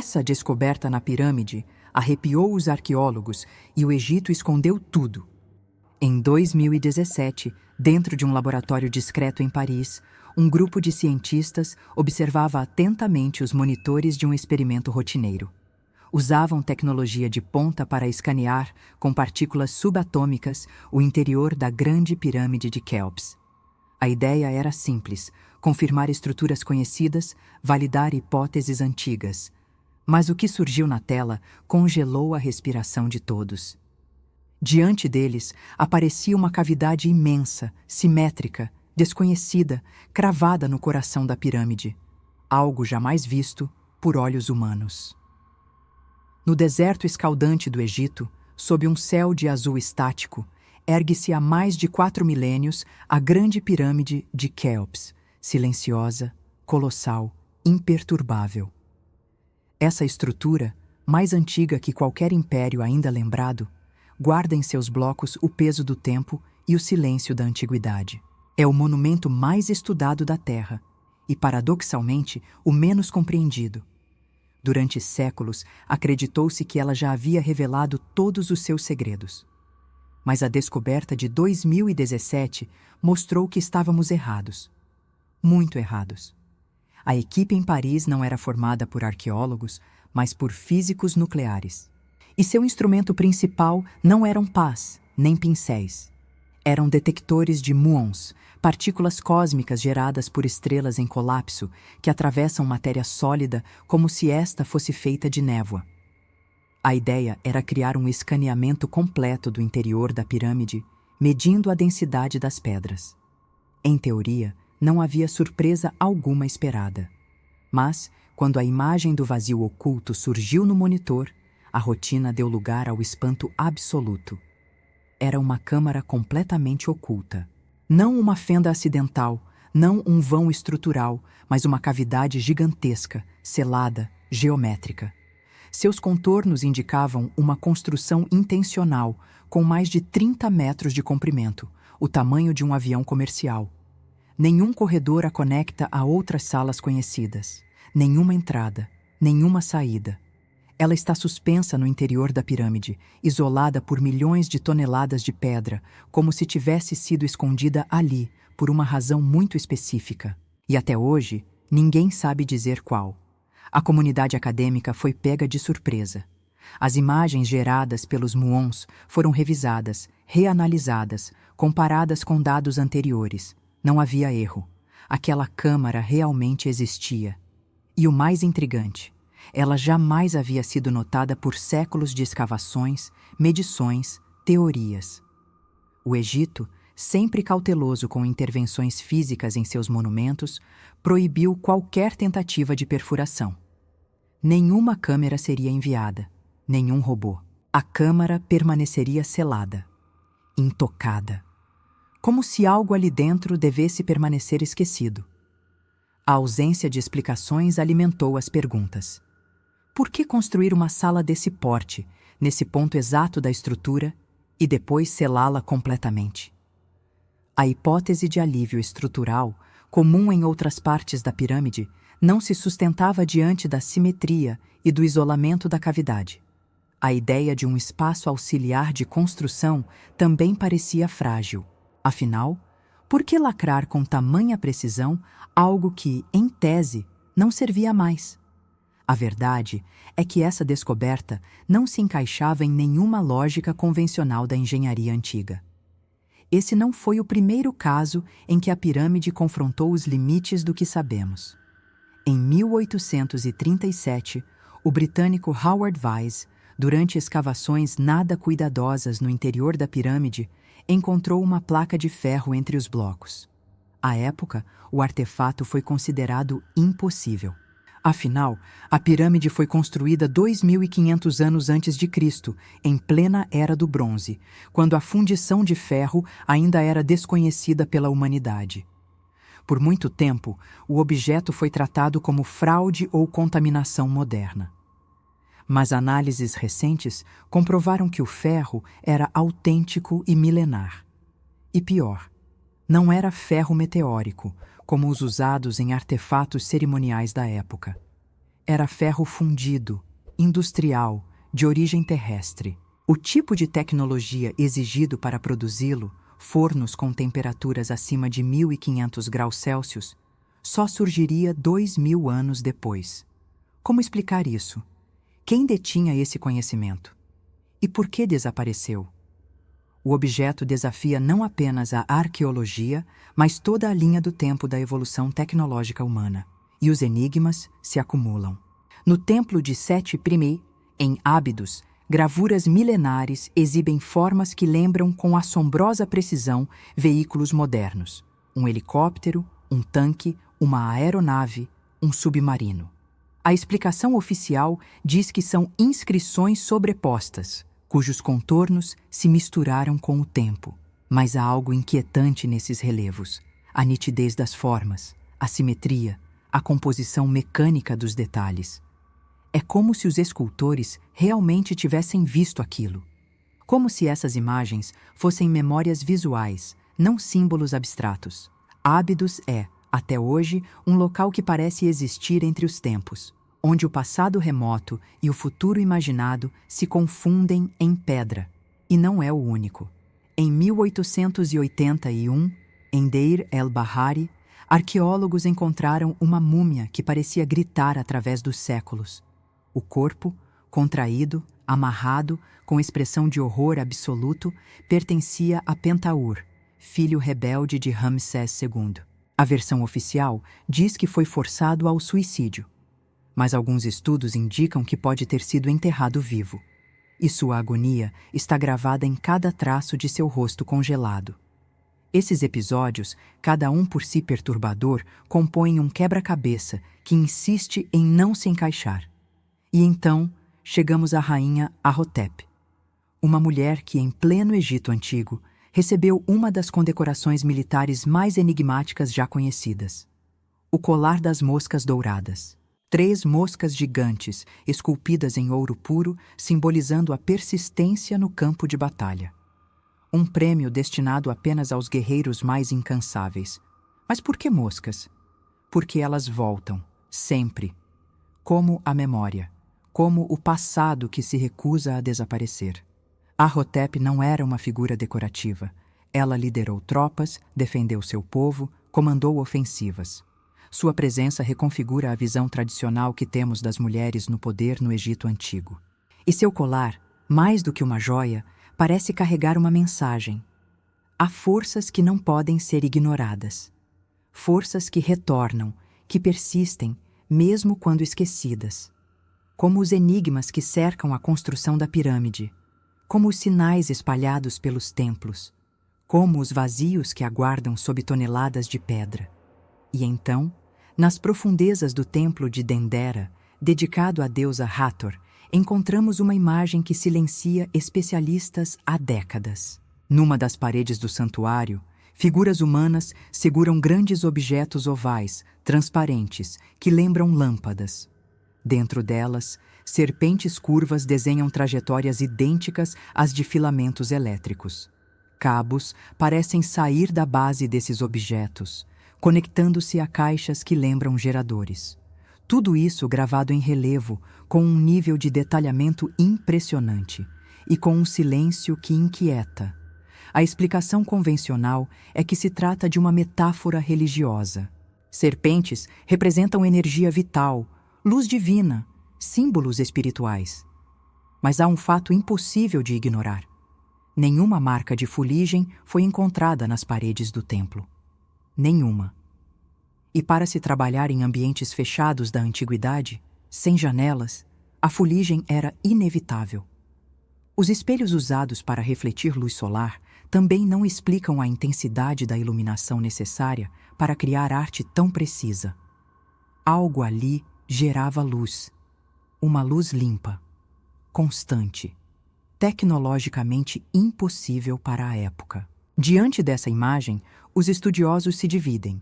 Essa descoberta na pirâmide arrepiou os arqueólogos e o Egito escondeu tudo. Em 2017, dentro de um laboratório discreto em Paris, um grupo de cientistas observava atentamente os monitores de um experimento rotineiro. Usavam tecnologia de ponta para escanear, com partículas subatômicas, o interior da grande pirâmide de Quéops. A ideia era simples: confirmar estruturas conhecidas, validar hipóteses antigas. Mas o que surgiu na tela congelou a respiração de todos. Diante deles, aparecia uma cavidade imensa, simétrica, desconhecida, cravada no coração da pirâmide. Algo jamais visto por olhos humanos. No deserto escaldante do Egito, sob um céu de azul estático, ergue-se há mais de 4 milênios a grande pirâmide de Quéops, silenciosa, colossal, imperturbável. Essa estrutura, mais antiga que qualquer império ainda lembrado, guarda em seus blocos o peso do tempo e o silêncio da antiguidade. É o monumento mais estudado da Terra e, paradoxalmente, o menos compreendido. Durante séculos, acreditou-se que ela já havia revelado todos os seus segredos. Mas a descoberta de 2017 mostrou que estávamos errados. Muito errados. A equipe em Paris não era formada por arqueólogos, mas por físicos nucleares. E seu instrumento principal não eram pás, nem pincéis. Eram detectores de muons, partículas cósmicas geradas por estrelas em colapso que atravessam matéria sólida como se esta fosse feita de névoa. A ideia era criar um escaneamento completo do interior da pirâmide, medindo a densidade das pedras. Em teoria, não havia surpresa alguma esperada. Mas, quando a imagem do vazio oculto surgiu no monitor, a rotina deu lugar ao espanto absoluto. Era uma câmara completamente oculta. Não uma fenda acidental, não um vão estrutural, mas uma cavidade gigantesca, selada, geométrica. Seus contornos indicavam uma construção intencional, com mais de 30 metros de comprimento, o tamanho de um avião comercial. Nenhum corredor a conecta a outras salas conhecidas. Nenhuma entrada, nenhuma saída. Ela está suspensa no interior da pirâmide, isolada por milhões de toneladas de pedra, como se tivesse sido escondida ali, por uma razão muito específica. E até hoje, ninguém sabe dizer qual. A comunidade acadêmica foi pega de surpresa. As imagens geradas pelos muons foram revisadas, reanalisadas, comparadas com dados anteriores. Não havia erro. Aquela câmara realmente existia. E o mais intrigante, ela jamais havia sido notada por séculos de escavações, medições, teorias. O Egito, sempre cauteloso com intervenções físicas em seus monumentos, proibiu qualquer tentativa de perfuração. Nenhuma câmera seria enviada, nenhum robô. A câmara permaneceria selada, intocada, como se algo ali dentro devesse permanecer esquecido. A ausência de explicações alimentou as perguntas. Por que construir uma sala desse porte, nesse ponto exato da estrutura, e depois selá-la completamente? A hipótese de alívio estrutural, comum em outras partes da pirâmide, não se sustentava diante da simetria e do isolamento da cavidade. A ideia de um espaço auxiliar de construção também parecia frágil. Afinal, por que lacrar com tamanha precisão algo que, em tese, não servia mais? A verdade é que essa descoberta não se encaixava em nenhuma lógica convencional da engenharia antiga. Esse não foi o primeiro caso em que a pirâmide confrontou os limites do que sabemos. Em 1837, o britânico Howard Vyse, durante escavações nada cuidadosas no interior da pirâmide, encontrou uma placa de ferro entre os blocos. À época, o artefato foi considerado impossível. Afinal, a pirâmide foi construída 2.500 anos antes de Cristo, em plena Era do Bronze, quando a fundição de ferro ainda era desconhecida pela humanidade. Por muito tempo, o objeto foi tratado como fraude ou contaminação moderna. Mas análises recentes comprovaram que o ferro era autêntico e milenar. E pior, não era ferro meteórico, como os usados em artefatos cerimoniais da época. Era ferro fundido, industrial, de origem terrestre. O tipo de tecnologia exigido para produzi-lo, fornos com temperaturas acima de 1.500 graus Celsius, só surgiria 2.000 anos depois. Como explicar isso? Quem detinha esse conhecimento? E por que desapareceu? O objeto desafia não apenas a arqueologia, mas toda a linha do tempo da evolução tecnológica humana. E os enigmas se acumulam. No templo de Seti I, em Ábidos, gravuras milenares exibem formas que lembram com assombrosa precisão veículos modernos. Um helicóptero, um tanque, uma aeronave, um submarino. A explicação oficial diz que são inscrições sobrepostas, cujos contornos se misturaram com o tempo. Mas há algo inquietante nesses relevos: a nitidez das formas, a simetria, a composição mecânica dos detalhes. É como se os escultores realmente tivessem visto aquilo. Como se essas imagens fossem memórias visuais, não símbolos abstratos. Ábidos é, até hoje, um local que parece existir entre os tempos, onde o passado remoto e o futuro imaginado se confundem em pedra. E não é o único. Em 1881, em Deir el-Bahari, arqueólogos encontraram uma múmia que parecia gritar através dos séculos. O corpo, contraído, amarrado, com expressão de horror absoluto, pertencia a Pentaur, filho rebelde de Ramsés II. A versão oficial diz que foi forçado ao suicídio, mas alguns estudos indicam que pode ter sido enterrado vivo, e sua agonia está gravada em cada traço de seu rosto congelado. Esses episódios, cada um por si perturbador, compõem um quebra-cabeça que insiste em não se encaixar. E então, chegamos à rainha Ahotep, uma mulher que, em pleno Egito Antigo, recebeu uma das condecorações militares mais enigmáticas já conhecidas: o colar das moscas douradas. 3 moscas gigantes, esculpidas em ouro puro, simbolizando a persistência no campo de batalha. Um prêmio destinado apenas aos guerreiros mais incansáveis. Mas por que moscas? Porque elas voltam, sempre. Como a memória, como o passado que se recusa a desaparecer. Ahotep não era uma figura decorativa. Ela liderou tropas, defendeu seu povo, comandou ofensivas. Sua presença reconfigura a visão tradicional que temos das mulheres no poder no Egito Antigo. E seu colar, mais do que uma joia, parece carregar uma mensagem. Há forças que não podem ser ignoradas. Forças que retornam, que persistem, mesmo quando esquecidas. Como os enigmas que cercam a construção da pirâmide, como os sinais espalhados pelos templos, como os vazios que aguardam sob toneladas de pedra. E então, nas profundezas do templo de Dendera, dedicado à deusa Hathor, encontramos uma imagem que silencia especialistas há décadas. Numa das paredes do santuário, figuras humanas seguram grandes objetos ovais, transparentes, que lembram lâmpadas. Dentro delas, serpentes curvas desenham trajetórias idênticas às de filamentos elétricos. Cabos parecem sair da base desses objetos, conectando-se a caixas que lembram geradores. Tudo isso gravado em relevo, com um nível de detalhamento impressionante e com um silêncio que inquieta. A explicação convencional é que se trata de uma metáfora religiosa. Serpentes representam energia vital, luz divina, símbolos espirituais. Mas há um fato impossível de ignorar. Nenhuma marca de fuligem foi encontrada nas paredes do templo. Nenhuma. E para se trabalhar em ambientes fechados da antiguidade, sem janelas, a fuligem era inevitável. Os espelhos usados para refletir luz solar também não explicam a intensidade da iluminação necessária para criar arte tão precisa. Algo ali gerava luz. Uma luz limpa, constante, tecnologicamente impossível para a época. Diante dessa imagem, os estudiosos se dividem.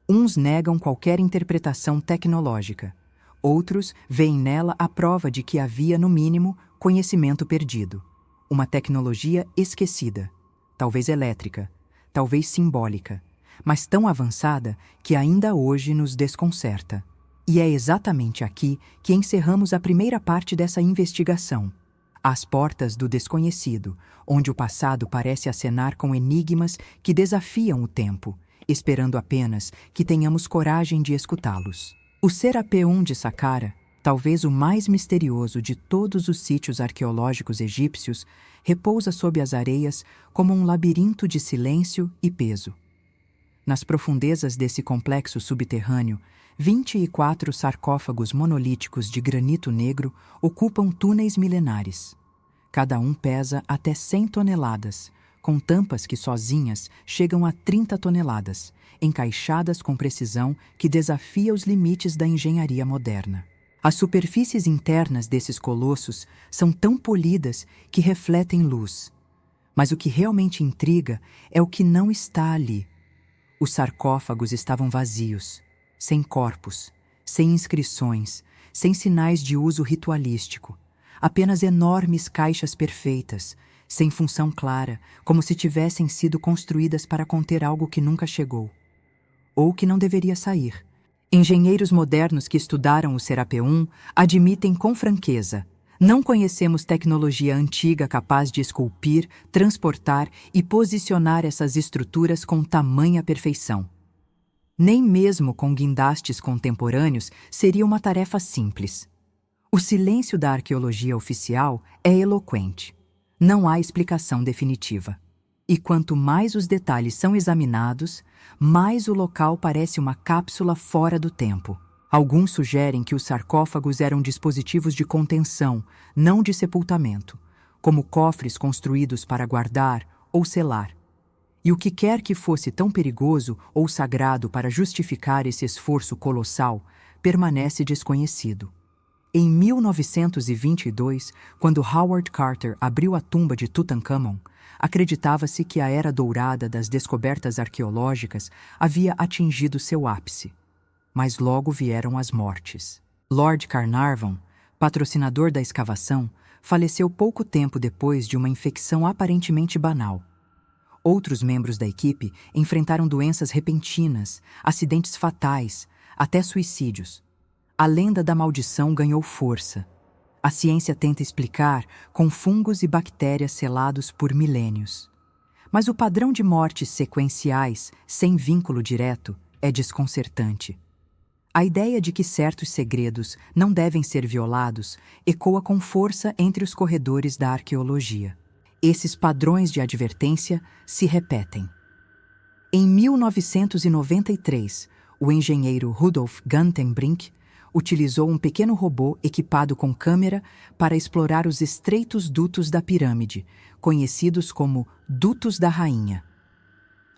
Uns negam qualquer interpretação tecnológica. Outros veem nela a prova de que havia, no mínimo, conhecimento perdido. Uma tecnologia esquecida, talvez elétrica, talvez simbólica, mas tão avançada que ainda hoje nos desconcerta. E é exatamente aqui que encerramos a primeira parte dessa investigação. Às portas do desconhecido, onde o passado parece acenar com enigmas que desafiam o tempo, esperando apenas que tenhamos coragem de escutá-los. O Serapé-1 de Saqqara, talvez o mais misterioso de todos os sítios arqueológicos egípcios, repousa sob as areias como um labirinto de silêncio e peso. Nas profundezas desse complexo subterrâneo, 24 sarcófagos monolíticos de granito negro ocupam túneis milenares. Cada um pesa até 100 toneladas, com tampas que sozinhas chegam a 30 toneladas, encaixadas com precisão que desafia os limites da engenharia moderna. As superfícies internas desses colossos são tão polidas que refletem luz. Mas o que realmente intriga é o que não está ali. Os sarcófagos estavam vazios, sem corpos, sem inscrições, sem sinais de uso ritualístico. Apenas enormes caixas perfeitas, sem função clara, como se tivessem sido construídas para conter algo que nunca chegou. Ou que não deveria sair. Engenheiros modernos que estudaram o Serapé-1 admitem com franqueza: não conhecemos tecnologia antiga capaz de esculpir, transportar e posicionar essas estruturas com tamanha perfeição. Nem mesmo com guindastes contemporâneos seria uma tarefa simples. O silêncio da arqueologia oficial é eloquente. Não há explicação definitiva. E quanto mais os detalhes são examinados, mais o local parece uma cápsula fora do tempo. Alguns sugerem que os sarcófagos eram dispositivos de contenção, não de sepultamento, como cofres construídos para guardar ou selar. E o que quer que fosse tão perigoso ou sagrado para justificar esse esforço colossal, permanece desconhecido. Em 1922, quando Howard Carter abriu a tumba de Tutankhamon, acreditava-se que a era dourada das descobertas arqueológicas havia atingido seu ápice. Mas logo vieram as mortes. Lord Carnarvon, patrocinador da escavação, faleceu pouco tempo depois de uma infecção aparentemente banal. Outros membros da equipe enfrentaram doenças repentinas, acidentes fatais, até suicídios. A lenda da maldição ganhou força. A ciência tenta explicar com fungos e bactérias selados por milênios. Mas o padrão de mortes sequenciais, sem vínculo direto, é desconcertante. A ideia de que certos segredos não devem ser violados ecoa com força entre os corredores da arqueologia. Esses padrões de advertência se repetem. Em 1993, o engenheiro Rudolf Gantenbrink utilizou um pequeno robô equipado com câmera para explorar os estreitos dutos da pirâmide, conhecidos como Dutos da Rainha.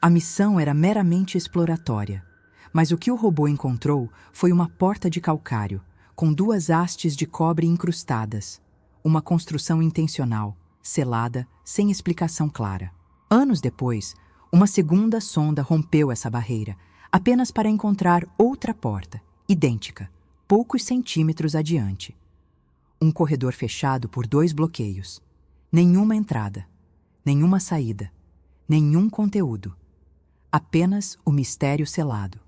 A missão era meramente exploratória, mas o que o robô encontrou foi uma porta de calcário, com 2 hastes de cobre incrustadas, uma construção intencional, selada, sem explicação clara. Anos depois, uma segunda sonda rompeu essa barreira, apenas para encontrar outra porta, idêntica, poucos centímetros adiante. Um corredor fechado por 2 bloqueios. Nenhuma entrada, nenhuma saída, nenhum conteúdo. Apenas o mistério selado.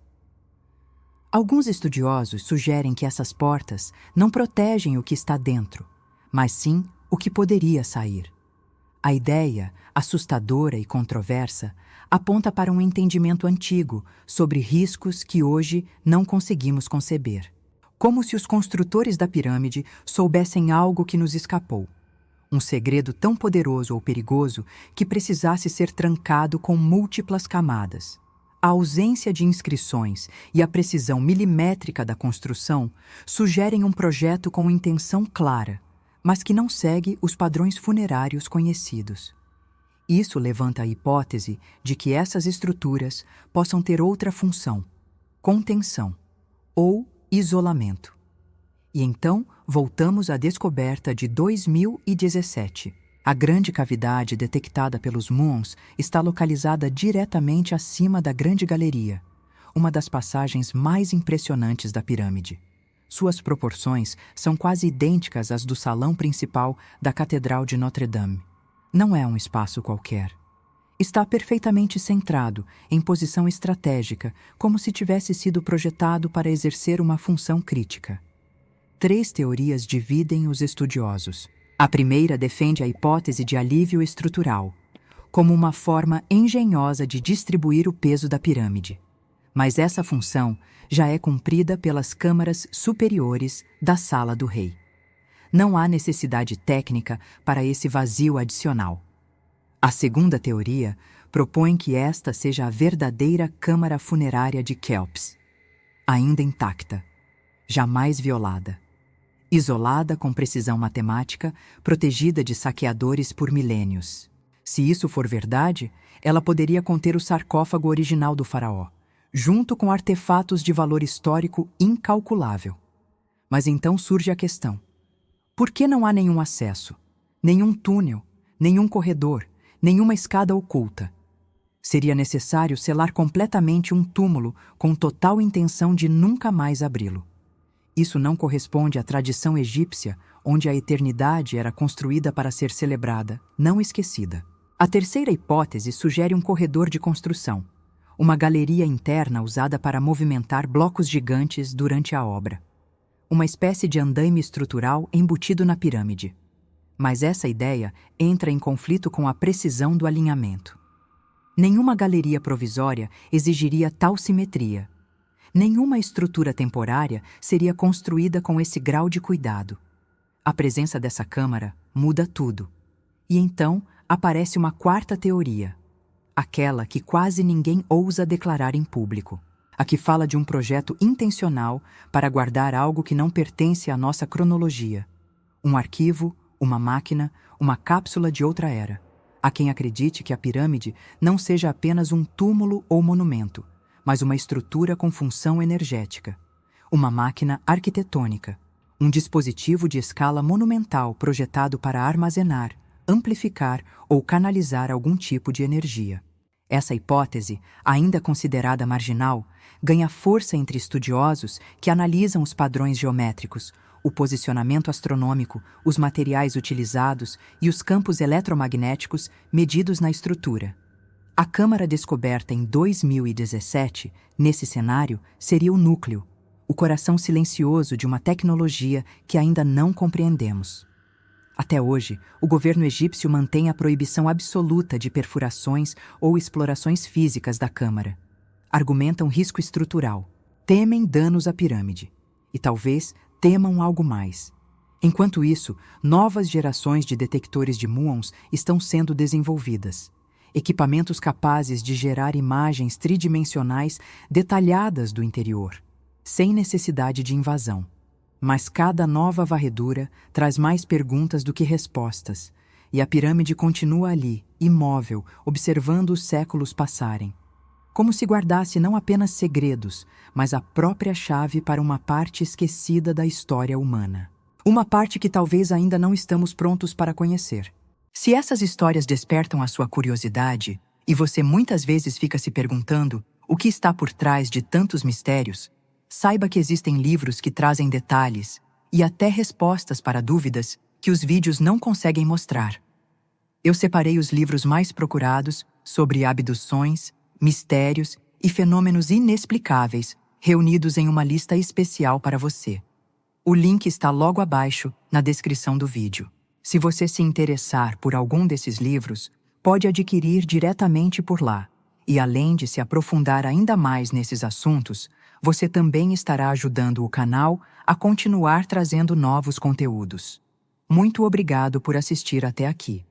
Alguns estudiosos sugerem que essas portas não protegem o que está dentro, mas sim o que poderia sair. A ideia, assustadora e controversa, aponta para um entendimento antigo sobre riscos que hoje não conseguimos conceber. Como se os construtores da pirâmide soubessem algo que nos escapou. Um segredo tão poderoso ou perigoso que precisasse ser trancado com múltiplas camadas. A ausência de inscrições e a precisão milimétrica da construção sugerem um projeto com intenção clara, mas que não segue os padrões funerários conhecidos. Isso levanta a hipótese de que essas estruturas possam ter outra função, contenção ou isolamento. E então voltamos à descoberta de 2017. A grande cavidade detectada pelos muons está localizada diretamente acima da Grande Galeria, uma das passagens mais impressionantes da pirâmide. Suas proporções são quase idênticas às do salão principal da Catedral de Notre-Dame. Não é um espaço qualquer. Está perfeitamente centrado, em posição estratégica, como se tivesse sido projetado para exercer uma função crítica. 3 teorias dividem os estudiosos. A primeira defende a hipótese de alívio estrutural, como uma forma engenhosa de distribuir o peso da pirâmide. Mas essa função já é cumprida pelas câmaras superiores da Sala do Rei. Não há necessidade técnica para esse vazio adicional. A segunda teoria propõe que esta seja a verdadeira câmara funerária de Kelps, ainda intacta, jamais violada, isolada com precisão matemática, protegida de saqueadores por milênios. Se isso for verdade, ela poderia conter o sarcófago original do faraó, junto com artefatos de valor histórico incalculável. Mas então surge a questão: por que não há nenhum acesso, nenhum túnel, nenhum corredor, nenhuma escada oculta? Seria necessário selar completamente um túmulo com total intenção de nunca mais abri-lo. Isso não corresponde à tradição egípcia, onde a eternidade era construída para ser celebrada, não esquecida. A terceira hipótese sugere um corredor de construção, uma galeria interna usada para movimentar blocos gigantes durante a obra. Uma espécie de andaime estrutural embutido na pirâmide. Mas essa ideia entra em conflito com a precisão do alinhamento. Nenhuma galeria provisória exigiria tal simetria. Nenhuma estrutura temporária seria construída com esse grau de cuidado. A presença dessa câmara muda tudo. E então aparece uma quarta teoria, aquela que quase ninguém ousa declarar em público, a que fala de um projeto intencional para guardar algo que não pertence à nossa cronologia. Um arquivo, uma máquina, uma cápsula de outra era. Há quem acredite que a pirâmide não seja apenas um túmulo ou monumento, mas uma estrutura com função energética, uma máquina arquitetônica, um dispositivo de escala monumental projetado para armazenar, amplificar ou canalizar algum tipo de energia. Essa hipótese, ainda considerada marginal, ganha força entre estudiosos que analisam os padrões geométricos, o posicionamento astronômico, os materiais utilizados e os campos eletromagnéticos medidos na estrutura. A câmara descoberta em 2017, nesse cenário, seria o núcleo, o coração silencioso de uma tecnologia que ainda não compreendemos. Até hoje, o governo egípcio mantém a proibição absoluta de perfurações ou explorações físicas da câmara. Argumentam risco estrutural, temem danos à pirâmide e talvez temam algo mais. Enquanto isso, novas gerações de detectores de muons estão sendo desenvolvidas. Equipamentos capazes de gerar imagens tridimensionais detalhadas do interior, sem necessidade de invasão. Mas cada nova varredura traz mais perguntas do que respostas, e a pirâmide continua ali, imóvel, observando os séculos passarem. Como se guardasse não apenas segredos, mas a própria chave para uma parte esquecida da história humana. Uma parte que talvez ainda não estamos prontos para conhecer. Se essas histórias despertam a sua curiosidade, e você muitas vezes fica se perguntando o que está por trás de tantos mistérios, saiba que existem livros que trazem detalhes e até respostas para dúvidas que os vídeos não conseguem mostrar. Eu separei os livros mais procurados sobre abduções, mistérios e fenômenos inexplicáveis, reunidos em uma lista especial para você. O link está logo abaixo, na descrição do vídeo. Se você se interessar por algum desses livros, pode adquirir diretamente por lá. E além de se aprofundar ainda mais nesses assuntos, você também estará ajudando o canal a continuar trazendo novos conteúdos. Muito obrigado por assistir até aqui.